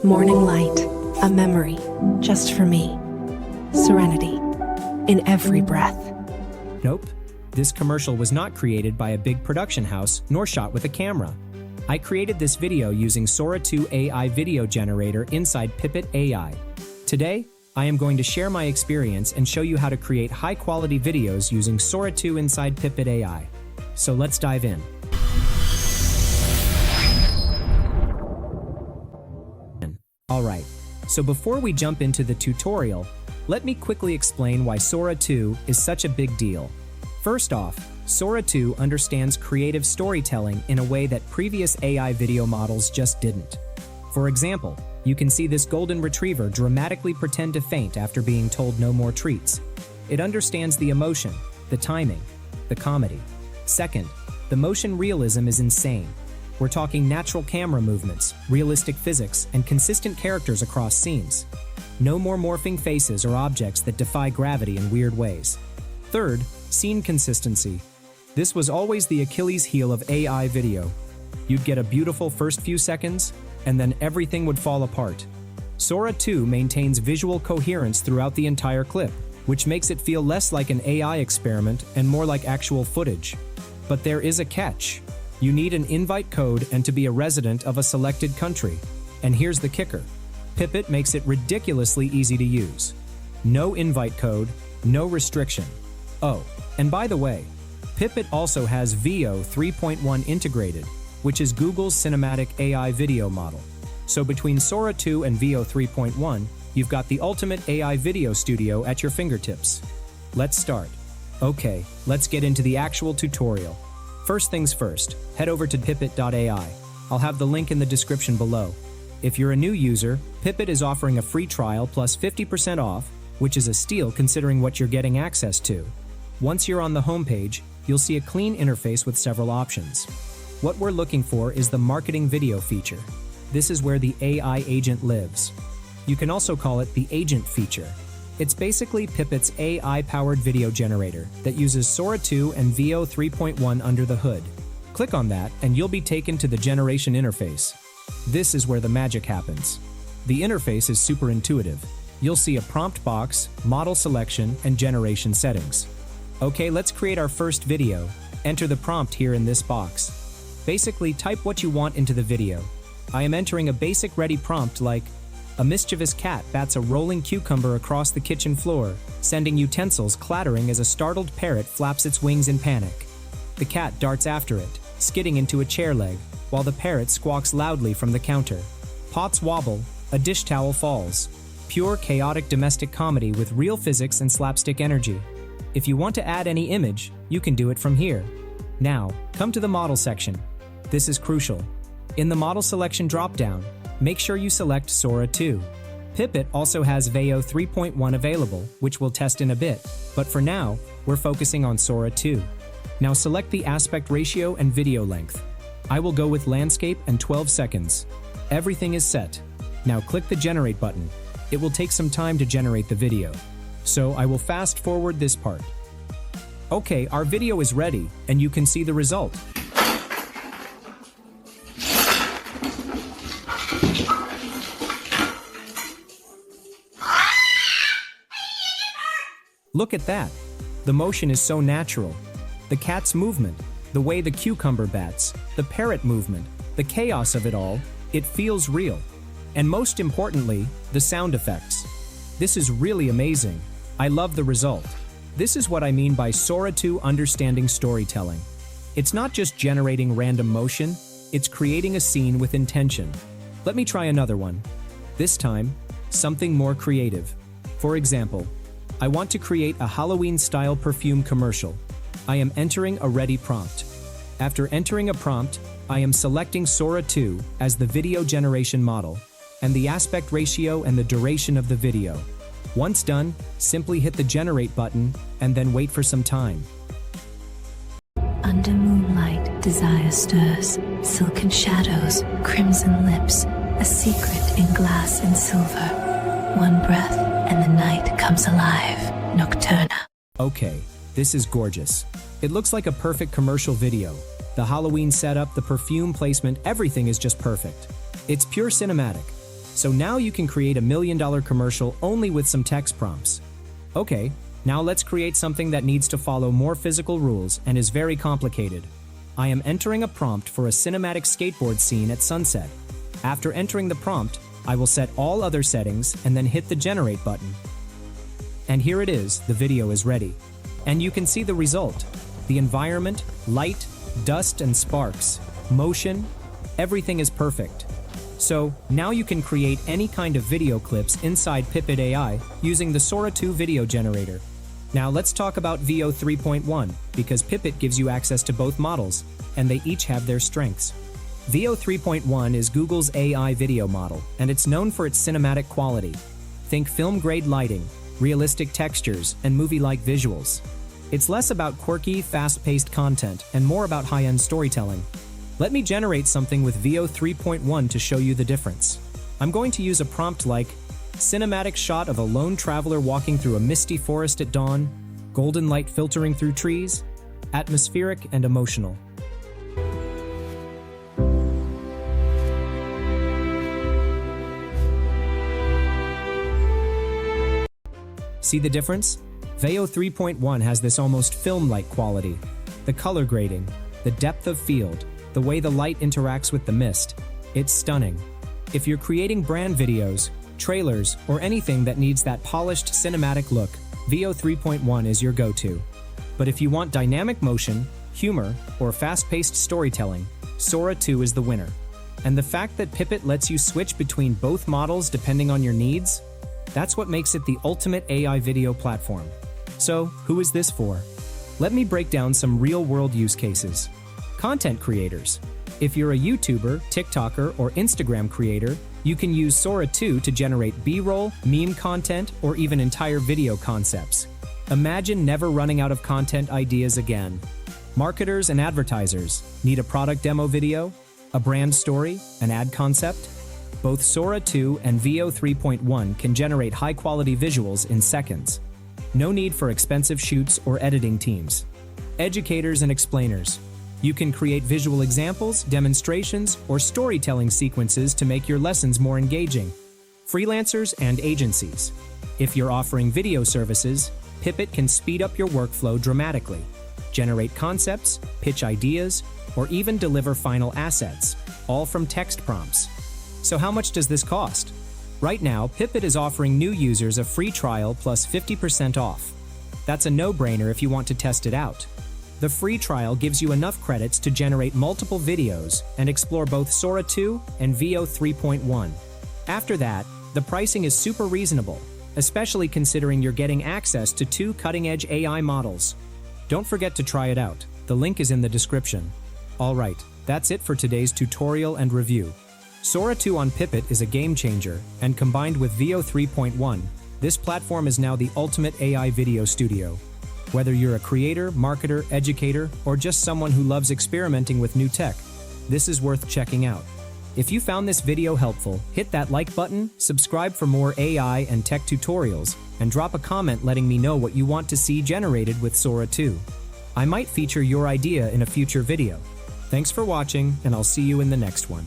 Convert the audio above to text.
Morning light, a memory, just for me. Serenity, in every breath. Nope, this commercial was not created by a big production house nor shot with a camera. I created this video using Sora 2 AI video generator inside Pippit AI. Today, I am going to share my experience and show you how to create high-quality videos using Sora 2 inside Pippit AI. So let's dive in. Alright, so before we jump into the tutorial, let me quickly explain why Sora 2 is such a big deal. First off, Sora 2 understands creative storytelling in a way that previous AI video models just didn't. For example, you can see this golden retriever dramatically pretend to faint after being told no more treats. It understands the emotion, the timing, the comedy. Second, the motion realism is insane. We're talking natural camera movements, realistic physics, and consistent characters across scenes. No more morphing faces or objects that defy gravity in weird ways. Third, scene consistency. This was always the Achilles heel of AI video. You'd get a beautiful first few seconds, and then everything would fall apart. Sora 2 maintains visual coherence throughout the entire clip, which makes it feel less like an AI experiment and more like actual footage. But there is a catch. You need an invite code and to be a resident of a selected country. And here's the kicker. Pippit makes it ridiculously easy to use. No invite code, no restriction. Oh, and by the way, Pippit also has VO 3.1 integrated, which is Google's cinematic AI video model. So between Sora 2 and VO 3.1, you've got the ultimate AI video studio at your fingertips. Let's start. Okay, let's get into the actual tutorial. First things first, head over to Pippit AI. I'll have the link in the description below. If you're a new user, Pippit is offering a free trial plus 50% off, which is a steal considering what you're getting access to. Once you're on the homepage, you'll see a clean interface with several options. What we're looking for is the marketing video feature. This is where the AI agent lives. You can also call it the agent feature. It's basically Pippit's AI-powered video generator that uses Sora 2 and VO 3.1 under the hood. Click on that and you'll be taken to the generation interface. This is where the magic happens. The interface is super intuitive. You'll see a prompt box, model selection, and generation settings. Okay, let's create our first video. Enter the prompt here in this box. Basically, type what you want into the video. I am entering a basic ready prompt like, a mischievous cat bats a rolling cucumber across the kitchen floor, sending utensils clattering as a startled parrot flaps its wings in panic. The cat darts after it, skidding into a chair leg, while the parrot squawks loudly from the counter. Pots wobble, a dish towel falls. Pure chaotic domestic comedy with real physics and slapstick energy. If you want to add any image, you can do it from here. Now, come to the model section. This is crucial. In the model selection dropdown, make sure you select Sora 2. Pippit also has VO 3.1 available, which we'll test in a bit, but for now, we're focusing on Sora 2. Now select the aspect ratio and video length. I will go with landscape and 12 seconds. Everything is set. Now click the generate button. It will take some time to generate the video. So I will fast forward this part. Okay, our video is ready, and you can see the result. Look at that. The motion is so natural. The cat's movement, the way the cucumber bats, the parrot movement, the chaos of it all, it feels real. And most importantly, the sound effects. This is really amazing. I love the result. This is what I mean by Sora 2 understanding storytelling. It's not just generating random motion, it's creating a scene with intention. Let me try another one. This time, something more creative. For example, I want to create a Halloween-style perfume commercial. I am entering a ready prompt. After entering a prompt, I am selecting Sora 2 as the video generation model, and the aspect ratio and the duration of the video. Once done, simply hit the generate button, and then wait for some time. Under moonlight, desire stirs, silken shadows, crimson lips, a secret in glass and silver. One breath, and the night comes alive. Nocturna. Okay, this is gorgeous. It looks like a perfect commercial video. The Halloween setup, the perfume placement, everything is just perfect. It's pure cinematic. So now you can create a $1 million commercial only with some text prompts. Okay, now let's create something that needs to follow more physical rules and is very complicated. I am entering a prompt for a cinematic skateboard scene at sunset. After entering the prompt, I will set all other settings and then hit the generate button. And here it is, the video is ready. And you can see the result. The environment, light, dust and sparks, motion, everything is perfect. So now you can create any kind of video clips inside Pippit AI using the Sora 2 video generator. Now let's talk about VO 3.1 because Pippit gives you access to both models and they each have their strengths. VO 3.1 is Google's AI video model and it's known for its cinematic quality. Think film-grade lighting, realistic textures, and movie-like visuals. It's less about quirky, fast-paced content and more about high-end storytelling. Let me generate something with VO 3.1 to show you the difference. I'm going to use a prompt like cinematic shot of a lone traveler walking through a misty forest at dawn, golden light filtering through trees, atmospheric and emotional. See the difference? VO 3.1 has this almost film-like quality. The color grading, the depth of field, the way the light interacts with the mist. It's stunning. If you're creating brand videos, trailers, or anything that needs that polished cinematic look, VO 3.1 is your go-to. But if you want dynamic motion, humor, or fast-paced storytelling, Sora 2 is the winner. And the fact that Pippit lets you switch between both models depending on your needs, that's what makes it the ultimate AI video platform. So, who is this for? Let me break down some real-world use cases. Content creators. If you're a YouTuber, TikToker, or Instagram creator, you can use Sora 2 to generate B-roll, meme content, or even entire video concepts. Imagine never running out of content ideas again. Marketers and advertisers. Need a product demo video? A brand story? An ad concept? Both Sora 2 and VO 3.1 can generate high-quality visuals in seconds. No need for expensive shoots or editing teams. Educators and explainers. You can create visual examples, demonstrations, or storytelling sequences to make your lessons more engaging. Freelancers and agencies. If you're offering video services, Pippit can speed up your workflow dramatically. Generate concepts, pitch ideas, or even deliver final assets, all from text prompts. So how much does this cost? Right now, Pippit is offering new users a free trial plus 50% off. That's a no-brainer if you want to test it out. The free trial gives you enough credits to generate multiple videos and explore both Sora 2 and VO 3.1. After that, the pricing is super reasonable, especially considering you're getting access to 2 cutting-edge AI models. Don't forget to try it out. The link is in the description. Alright, that's it for today's tutorial and review. Sora 2 on Pippit is a game changer, and combined with VO 3.1, this platform is now the ultimate AI video studio. Whether you're a creator, marketer, educator, or just someone who loves experimenting with new tech, this is worth checking out. If you found this video helpful, hit that like button, subscribe for more AI and tech tutorials, and drop a comment letting me know what you want to see generated with Sora 2. I might feature your idea in a future video. Thanks for watching, and I'll see you in the next one.